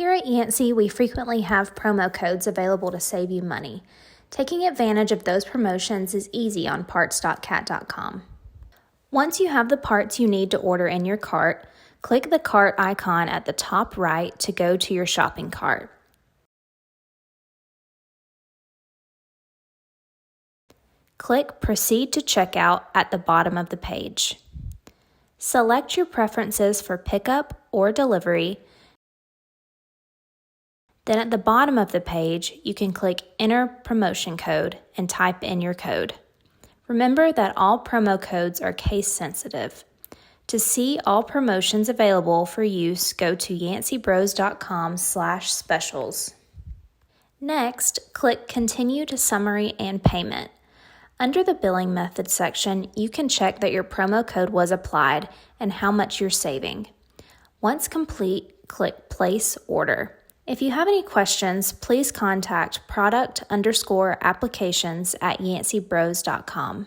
Here at Yancey, we frequently have promo codes available to save you money. Taking advantage of those promotions is easy on parts.cat.com. Once you have the parts you need to order in your cart, click the cart icon at the top right to go to your shopping cart. Click Proceed to Checkout at the bottom of the page. Select your preferences for pickup or delivery. Then at the bottom of the page, you can click Enter Promotion Code and type in your code. Remember that all promo codes are case sensitive. To see all promotions available for use, go to yanceybros.com/specials. Next, click Continue to Summary and Payment. Under the Billing Method section, you can check that your promo code was applied and how much you're saving. Once complete, click Place Order. If you have any questions, please contact product_applications@yanceybros.com.